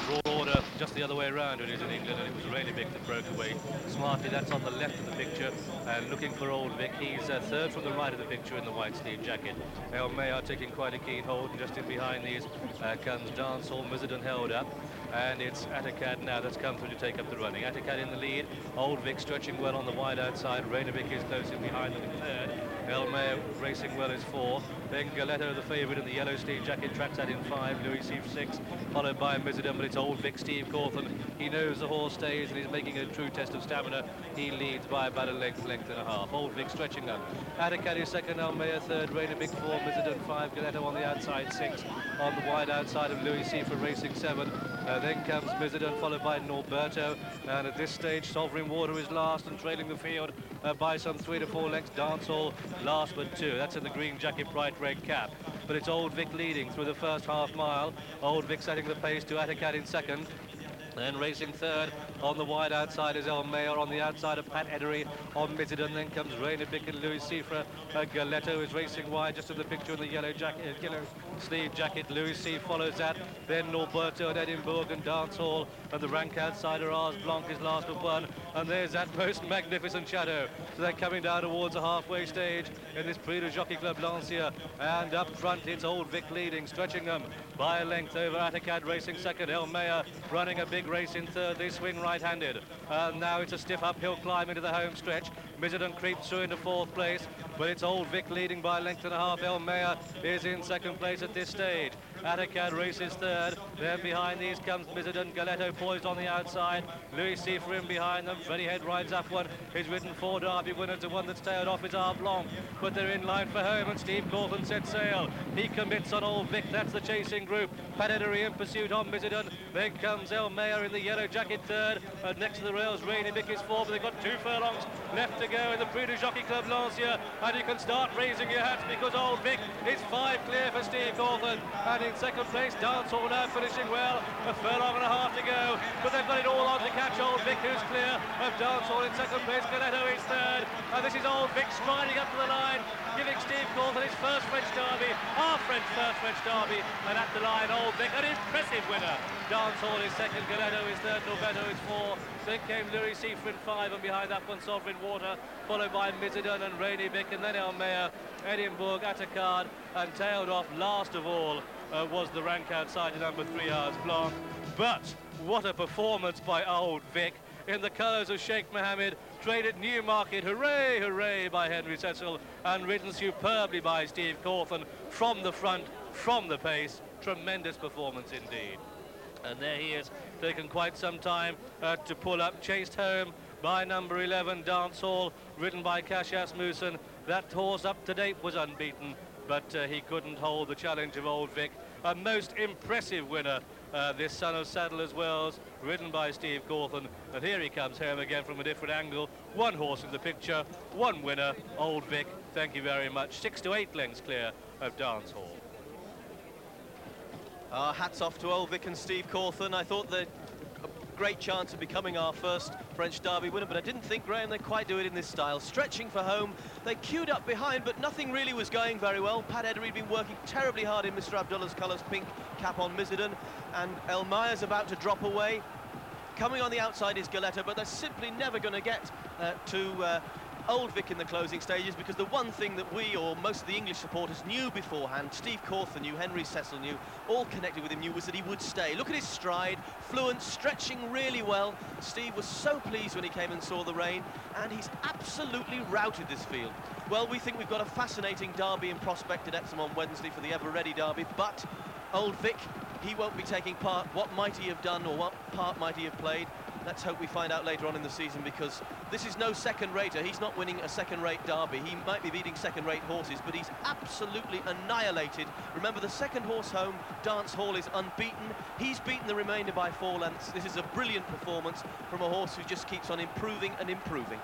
raw order just the other way around. It is in England, and it was Rainy Vic that broke away smartly. That's on the left of the picture, and looking for Old Vic. He's third from the right of the picture in the white sleeve jacket. El Mayor taking quite a keen hold, and just in behind these comes Dancehall, Mizzen held up. And it's Atticad now that's come through to take up the running. Atticad in the lead, Old Vic stretching well on the wide outside. Rainovic is close in behind them in third. El Mayor racing well is four. Then Galetto, the favourite in the yellow sleeve jacket, tracks that in five. Louis Seif six, followed by Mizzen, but it's Old Vic, Steve Cawthon. He knows the horse stays and he's making a true test of stamina. He leads by about a length and a half. Old Vic stretching up. Atticad is second, El Mayor third, Rainovic four, Mizzen five, Galetto on the outside six. On the wide outside of Louis Seif racing seven. Then comes Mizzen, followed by Norberto, and at this stage Sovereign Water is last and trailing the field by some 3 to 4 lengths. Dancehall last but two. That's in the green jacket, bright red cap. But it's Old Vic leading through the first half mile. Old Vic setting the pace to Atticad in second. Then racing third on the wide outside is El Mayor, on the outside of Pat Edery on Mizzen. Then comes Rainovic and Louis Seif. Galetto is racing wide just in the picture in the yellow jacket, yellow sleeve jacket. Louis Seif follows that. Then Norberto and Edinburgh and Dancehall, and the rank outsider Ars Blanc is last but one. And there's that most magnificent shadow. So they're coming down towards the halfway stage in this Prix Du Jockey Club Lancia. And up front it's Old Vic leading, stretching them by a length over Atticad racing second. El Mayor running a big race in third. They swing right-handed. Now it's a stiff uphill climb into the home stretch. Mizzen creeps through into fourth place, but it's Old Vic leading by a length and a half. El Mayor is in second place at this stage. Atticad races third. Then behind these comes Mizzen. Galetto poised on the outside. Louis Seif in behind them. Freddie Head rides up one. He's ridden 4 Derby winners. The one that's tailed off is Ars Blanc, but they're in line for home, and Steve Cawthon sets sail. He commits on Old Vic. That's the chasing group. Pat Edery in pursuit on Mizzen. Then comes El Mayor in the yellow jacket third. Next to the rails, Rainy Vic is fourth, but they've got 2 furlongs left to go in the Prix Du Jockey Club Lancia, and you can start raising your hats because Old Vic is 5 clear for Steve Cawthon, and in second place Dancehall now finishing well, a furlong and a half to go, but they've got it all on to catch Old Vic, who's clear of Dancehall in second place. Galetto is third, and this is Old Vic striding up to the line, giving Steve Cawthon his first French Derby, our first French Derby, and at the line Old Vic, an impressive winner. Dancehall is second, Galetto is third, Norberto is four. Then came Louis Seif in five, and behind that one Sovereign Water, followed by Mizzen and Rainy Vic, and then El Mayor, Edinburgh, Atticad, and tailed off last of all was the rank outside number 3 Ars Blanc. But what a performance by Old Vic in the colours of Sheikh Mohammed, trained at Newmarket, hooray, hooray by Henry Cecil, and ridden superbly by Steve Cawthon from the front, from the pace. Tremendous performance indeed. And there he is, taken quite some time to pull up, chased home by number 11, Dancehall, ridden by Cassius Mooson. That horse up to date was unbeaten, but he couldn't hold the challenge of Old Vic. A most impressive winner, this son of Sadler's Wells, ridden by Steve Cawthon. And here he comes home again from a different angle. 1 horse in the picture, 1 winner, Old Vic. Thank you very much. 6 to 8 lengths clear of Dancehall. Hats off to Old Vic and Steve Cawthon. I thought they'd a great chance of becoming our first French Derby winner, but I didn't think, Graham, they'd quite do it in this style. Stretching for home, they queued up behind, but nothing really was going very well. Pat Edery had been working terribly hard in Mr. Abdullah's colours, pink cap on Mizzen, and El Mayor's about to drop away. Coming on the outside is Galetto, but they're simply never going to get to Old Vic in the closing stages, because the one thing that we, or most of the English supporters, knew beforehand, Steve Cawthon knew, Henry Cecil knew, all connected with him knew, was that he would stay. Look at his stride, fluent, stretching really well. Steve was so pleased when he came and saw the rain, and he's absolutely routed this field. Well, we think we've got a fascinating derby in prospect at Epsom on Wednesday for the ever-ready derby, but Old Vic, he won't be taking part. What might he have done, or what part might he have played? Let's hope we find out later on in the season, because this is no second-rater. He's not winning a second-rate derby. He might be beating second-rate horses, but he's absolutely annihilated. Remember, the second horse home, Dancehall, is unbeaten. He's beaten the remainder by 4 lengths. This is a brilliant performance from a horse who just keeps on improving and improving.